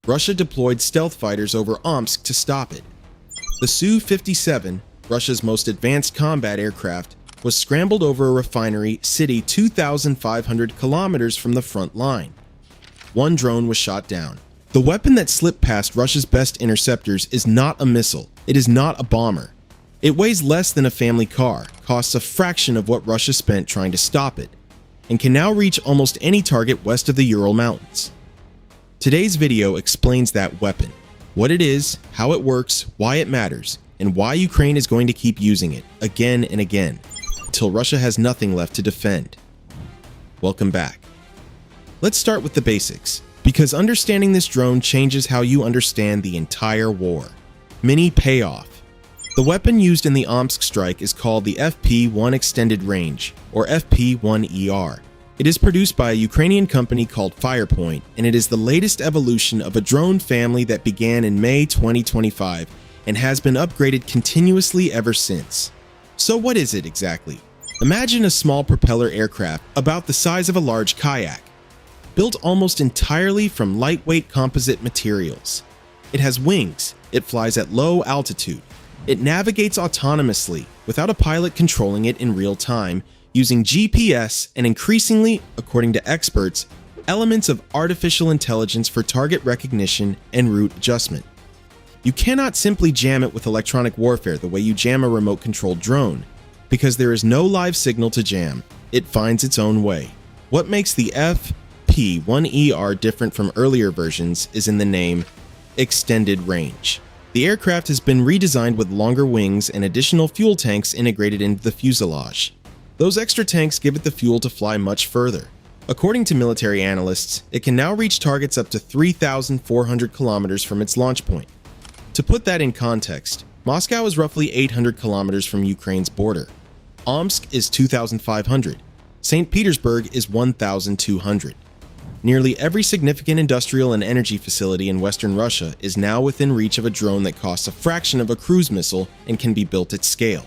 Russia deployed stealth fighters over Omsk to stop it. The Su-57, Russia's most advanced combat aircraft, was scrambled over a refinery city 2,500 kilometers from the front line. One drone was shot down. The weapon that slipped past Russia's best interceptors is not a missile. It is not a bomber. It weighs less than a family car, costs a fraction of what Russia spent trying to stop it, and can now reach almost any target west of the Ural Mountains. Today's video explains that weapon, what it is, how it works, why it matters, and why Ukraine is going to keep using it again and again, until Russia has nothing left to defend. Welcome back. Let's start with the basics, because understanding this drone changes how you understand the entire war. Mini payoff. The weapon used in the Omsk strike is called the FP-1 Extended Range, or FP-1ER. It is produced by a Ukrainian company called Firepoint, and it is the latest evolution of a drone family that began in May 2025 and has been upgraded continuously ever since. So what is it exactly? Imagine a small propeller aircraft about the size of a large kayak, built almost entirely from lightweight composite materials. It has wings, it flies at low altitude, it navigates autonomously without a pilot controlling it in real time, using GPS and increasingly, according to experts, elements of artificial intelligence for target recognition and route adjustment. You cannot simply jam it with electronic warfare the way you jam a remote-controlled drone, because there is no live signal to jam. It finds its own way. What makes the FP-1ER different from earlier versions is in the name Extended Range. The aircraft has been redesigned with longer wings and additional fuel tanks integrated into the fuselage. Those extra tanks give it the fuel to fly much further. According to military analysts, it can now reach targets up to 3,400 kilometers from its launch point. To put that in context, Moscow is roughly 800 kilometers from Ukraine's border. Omsk is 2,500. St. Petersburg is 1,200. Nearly every significant industrial and energy facility in Western Russia is now within reach of a drone that costs a fraction of a cruise missile and can be built at scale.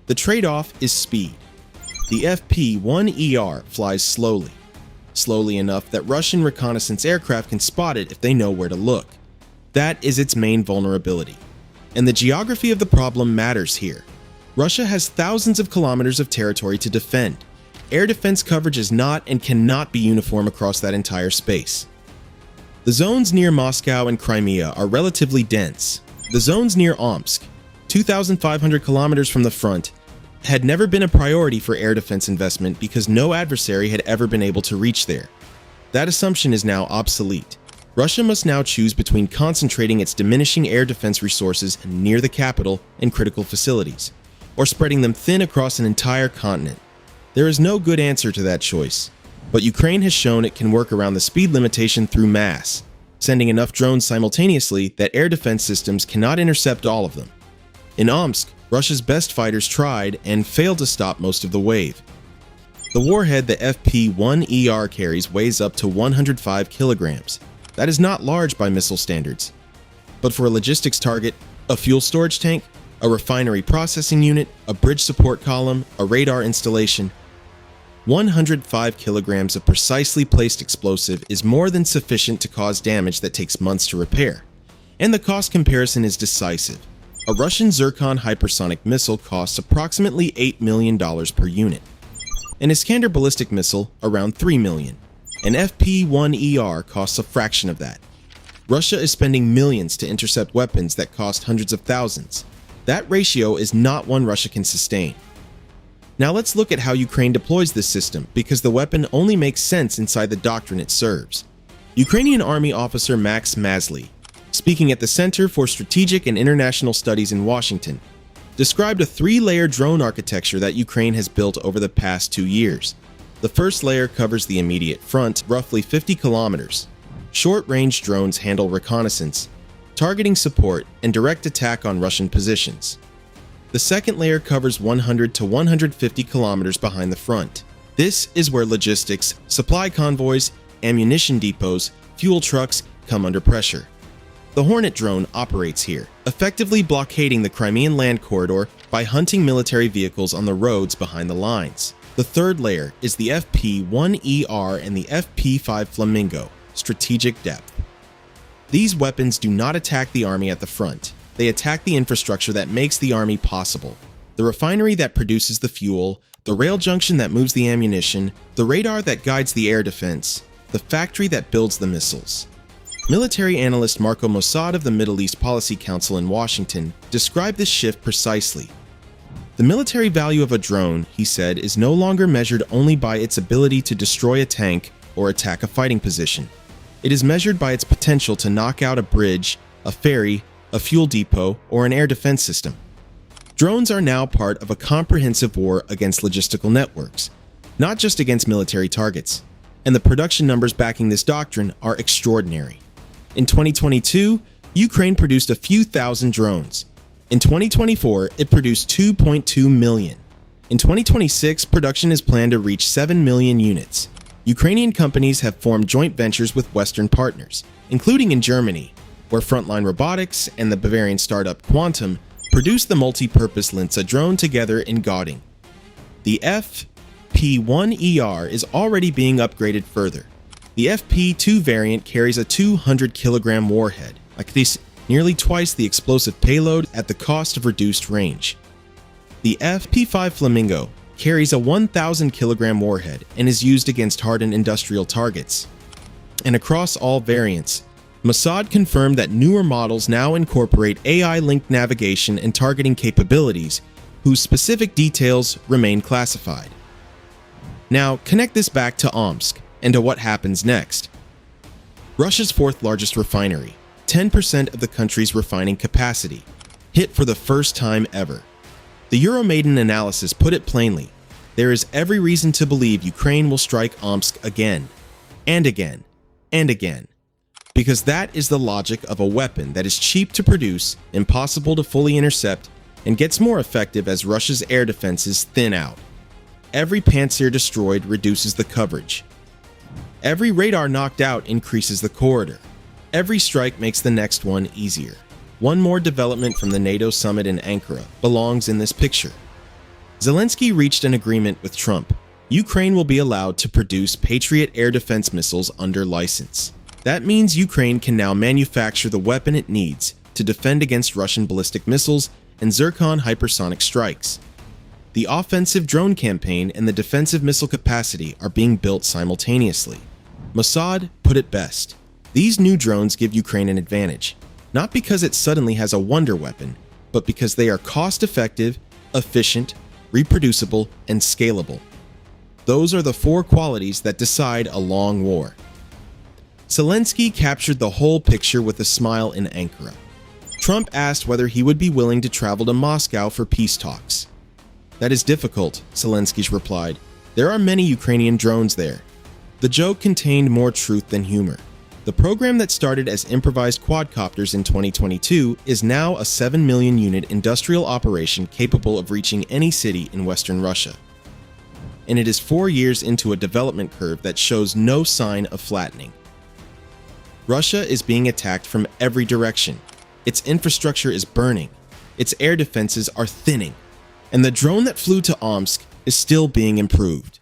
The trade-off is speed. The FP-1ER flies slowly enough that Russian reconnaissance aircraft can spot it if they know where to look. That is its main vulnerability. And the geography of the problem matters here. Russia has thousands of kilometers of territory to defend. Air defense coverage is not and cannot be uniform across that entire space. The zones near Moscow and Crimea are relatively dense. The zones near Omsk, 2,500 kilometers from the front, had never been a priority for air defense investment because no adversary had ever been able to reach there. That assumption is now obsolete. Russia must now choose between concentrating its diminishing air defense resources near the capital and critical facilities, or spreading them thin across an entire continent. There is no good answer to that choice, but Ukraine has shown it can work around the speed limitation through mass, sending enough drones simultaneously that air defense systems cannot intercept all of them. In Omsk, Russia's best fighters tried and failed to stop most of the wave. The warhead the FP-1ER carries weighs up to 105 kilograms. That is not large by missile standards. But for a logistics target, a fuel storage tank, a refinery processing unit, a bridge support column, a radar installation, 105 kilograms of precisely placed explosive is more than sufficient to cause damage that takes months to repair. And the cost comparison is decisive. A Russian Zircon hypersonic missile costs approximately $8 million per unit. An Iskander ballistic missile, around $3 million. An FP-1ER costs a fraction of that. Russia is spending millions to intercept weapons that cost hundreds of thousands. That ratio is not one Russia can sustain. Now let's look at how Ukraine deploys this system, because the weapon only makes sense inside the doctrine it serves. Ukrainian Army officer Max Mazly, speaking at the Center for Strategic and International Studies in Washington, described a three-layer drone architecture that Ukraine has built over the past 2 years. The first layer covers the immediate front, roughly 50 kilometers. Short-range drones handle reconnaissance, targeting support, and direct attack on Russian positions. The second layer covers 100 to 150 kilometers behind the front. This is where logistics, supply convoys, ammunition depots, fuel trucks come under pressure. The Hornet drone operates here, effectively blockading the Crimean land corridor by hunting military vehicles on the roads behind the lines. The third layer is the FP-1ER and the FP-5 Flamingo, strategic depth. These weapons do not attack the army at the front. They attack the infrastructure that makes the army possible. The refinery that produces the fuel, the rail junction that moves the ammunition, the radar that guides the air defense, the factory that builds the missiles. Military analyst Marco Mossad of the Middle East Policy Council in Washington described this shift precisely. The military value of a drone, he said, is no longer measured only by its ability to destroy a tank or attack a fighting position. It is measured by its potential to knock out a bridge, a ferry, a fuel depot, or an air defense system. Drones are now part of a comprehensive war against logistical networks, not just against military targets, and the production numbers backing this doctrine are extraordinary. In 2022, Ukraine produced a few thousand drones. In 2024, it produced 2.2 million. In 2026, production is planned to reach 7 million units. Ukrainian companies have formed joint ventures with Western partners, including in Germany, where Frontline Robotics and the Bavarian startup Quantum produced the multi-purpose Linsa drone together in Göttingen. The FP1ER is already being upgraded further. The FP2 variant carries a 200-kilogram warhead, nearly twice the explosive payload at the cost of reduced range. The FP5 Flamingo carries a 1,000-kilogram warhead and is used against hardened industrial targets. And across all variants, Mossad confirmed that newer models now incorporate AI-linked navigation and targeting capabilities, whose specific details remain classified. Now, connect this back to Omsk and to what happens next. Russia's fourth largest refinery, 10% of the country's refining capacity, hit for the first time ever. The Euromaidan analysis put it plainly: there is every reason to believe Ukraine will strike Omsk again, and again, and again. Because that is the logic of a weapon that is cheap to produce, impossible to fully intercept, and gets more effective as Russia's air defenses thin out. Every Pantsir destroyed reduces the coverage. Every radar knocked out increases the corridor. Every strike makes the next one easier. One more development from the NATO summit in Ankara belongs in this picture. Zelensky reached an agreement with Trump. Ukraine will be allowed to produce Patriot air defense missiles under license. That means Ukraine can now manufacture the weapon it needs to defend against Russian ballistic missiles and Zircon hypersonic strikes. The offensive drone campaign and the defensive missile capacity are being built simultaneously. Mossad put it best: these new drones give Ukraine an advantage, not because it suddenly has a wonder weapon, but because they are cost-effective, efficient, reproducible, and scalable. Those are the four qualities that decide a long war. Zelensky captured the whole picture with a smile in Ankara. Trump asked whether he would be willing to travel to Moscow for peace talks. "That is difficult," Zelensky replied. "There are many Ukrainian drones there." The joke contained more truth than humor. The program that started as improvised quadcopters in 2022 is now a 7 million unit industrial operation capable of reaching any city in Western Russia. And it is 4 years into a development curve that shows no sign of flattening. Russia is being attacked from every direction. Its infrastructure is burning. Its air defenses are thinning. And the drone that flew to Omsk is still being improved.